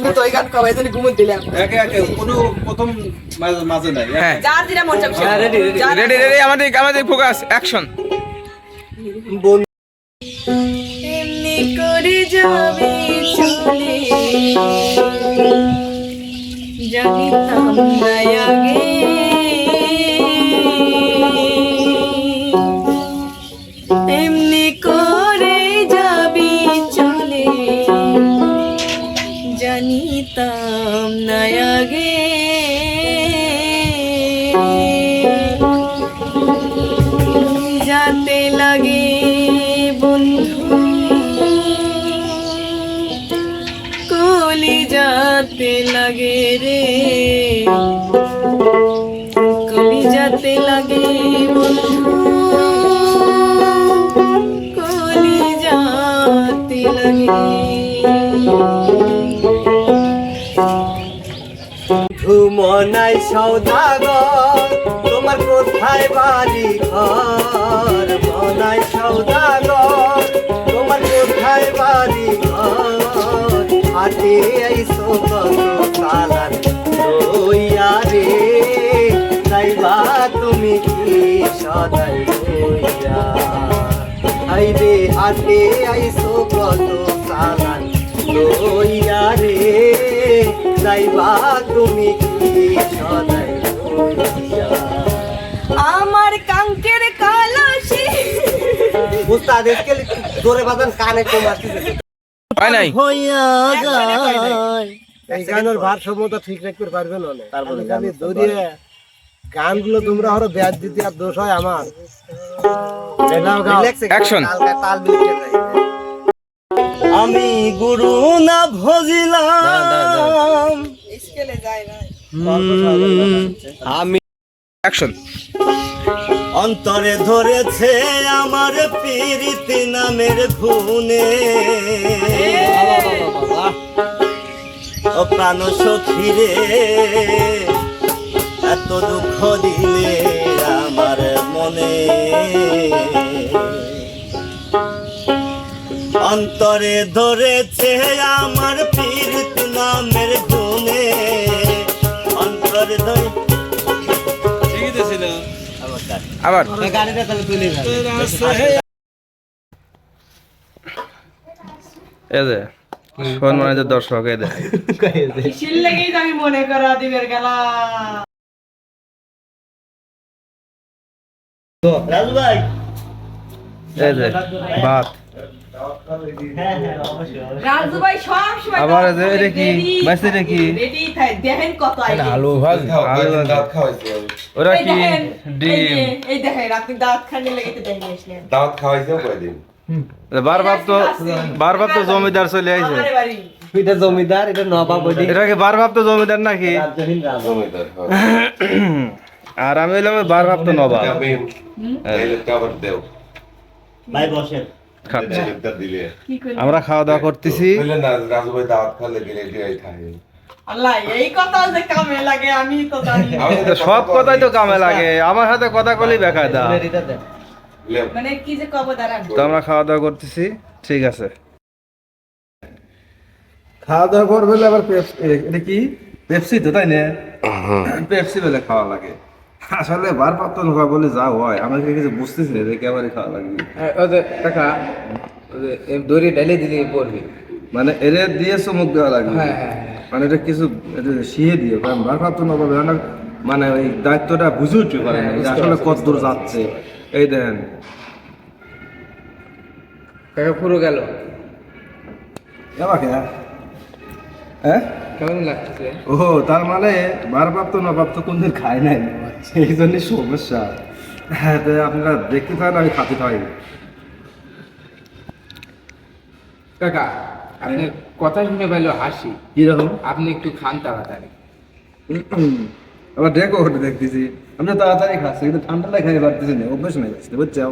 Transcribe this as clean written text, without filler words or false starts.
তো এই গান কবে জানি ঘুমোত দিলাম একে একে কোনো প্রথম মাঝে নাই হ্যাঁ যার যেটা মন চাইছে রেডি রেডি আমাদের ফোকাস অ্যাকশন এমনি করে যাবে চলে জানিতাম না আগে এমনি করে যাবি চলে জানিতাম না আগে যাতে লাগে বন্ধু কলি যাতে লাগে রে কলি যাতে লাগে বন্ধু কলি যাতে লাগে মনাই সৌদাগর তোমার কোথায় বাড়ি ঘর মনাই সৌদাগর তোমার কোথায় বাড়ি ঘর হাটে আইসো কত কালার রইয়া রে তাইবা তুমি কি সদাই রইয়া আইবে হাটে আইসো কত কালার রইয়া রে যাইবা তুমি কি সদাই রইয়া আমার কাঙ্কের কালাশি উস্তাদ আজকে জোরে বাজান কানে কম আসতেছে হয় নাই হইয়া যায় এই গানের ভারসাম্যটা ঠিক রাখতে পারবে না তারপরে আমি দৌড়িয়ে গানগুলো তোমরা হলো ব্যাজ দিতে আর দোষ হয় আমার অ্যাকশন তাল মিলিয়ে যায় আমি গুরু না ভজিলাম স্কেলে যায় না আমি অ্যাকশন অন্তরে ধরেছে আমার পীড়িত নামের খুনে ও প্রাণ সখী রে এত দুঃখ দিলে আমার মনে অন্তরে ধরেছে আমার পীড়িত নামের খুনে অন্তরে ধরে আবার গাড়িটা তাহলে তুলে এই যে সম্মানিত দর্শক এই যে শিল লেগেই তো আমি মনে করা দিবের গেলা রাজু ভাই এই যে ভাত রাজু ভাই সব সময় আবার এই যে এটা কি বাইসে এটা কি রেডি থাই দেখেন কত আইছে আলু ভাজি দাঁত খাওয়াইছে ওরা এই কি দেখেন, ডিম এই দেখেন আপনি দাঁত খানে লেগে তো দেখেন আসলেন দাঁত খাওয়াইছে কয়দিন বারবার তো জমিদার চলে আইছে আমারে বাড়ি এটা জমিদার এটা নবাব বডি এটা কি বারবার তো জমিদার নাকি রাজধানী রাজা জমিদার আর আমি হইলাম বারবার তো নবাব এই কাবার দেও ভাই বসেন খাচ্ছি এটা দিলে কি করি আমরা খাওয়া দাওয়া করতেছি বললেন না রাজু ভাই দাঁত খালে গেলে দিই খায় আল্লাহ এই কথা যে কামে লাগে আমি তো জানি না। আমি তো সব কথাই তো কামে লাগে আমার সাথে কথা কলি বেকায় দা লেও মানে কি যে কব দাঁড়ান তো আমরা খাওয়া দাওয়া করতেছি ঠিক আছে খাওয়া দাওয়া করবে আবার এটা কি পেপসি তো তাই না পেপসি বেলে খাওয়া লাগে আসলে বারবার তো নৌকা বলে যা হয় আমাকে কিছু বুঝতেছি না যে কেমন খাওয়া লাগবে ওদের টাকা ওদের দড়ি ঢেলে দিলে পড়বে মানে এর দিয়ে চমক দেওয়া লাগবে হ্যাঁ হ্যাঁ মানে এটা কিছু এটা শিয়ে দিও কারণ বারবার তো নৌকা বলে মানে ওই দায়িত্বটা বুঝে উঠতে পারে না যে আসলে কত দূর যাচ্ছে এই দেখেন টাকা পুরো গেল আমাকে হ্যাঁ কেমন লাগতেছে ও তার মানে বারবার তো নবাব তো কোনদিন খায় নাই সেই জন্যই সমস্যা হ্যাঁ তো আপনারা দেখতে থাকেন আমি খাতে থাকি কাকা আপনার কথা শুনে ভালো হাসি কিরকম আপনি একটু খান তাড়াতাড়ি আবার দেখো দেখতেছি আমি তো তাড়াতাড়ি খাচ্ছি কিন্তু ঠান্ডা খাই পারতেছি না অভ্যাস নেই বুঝছো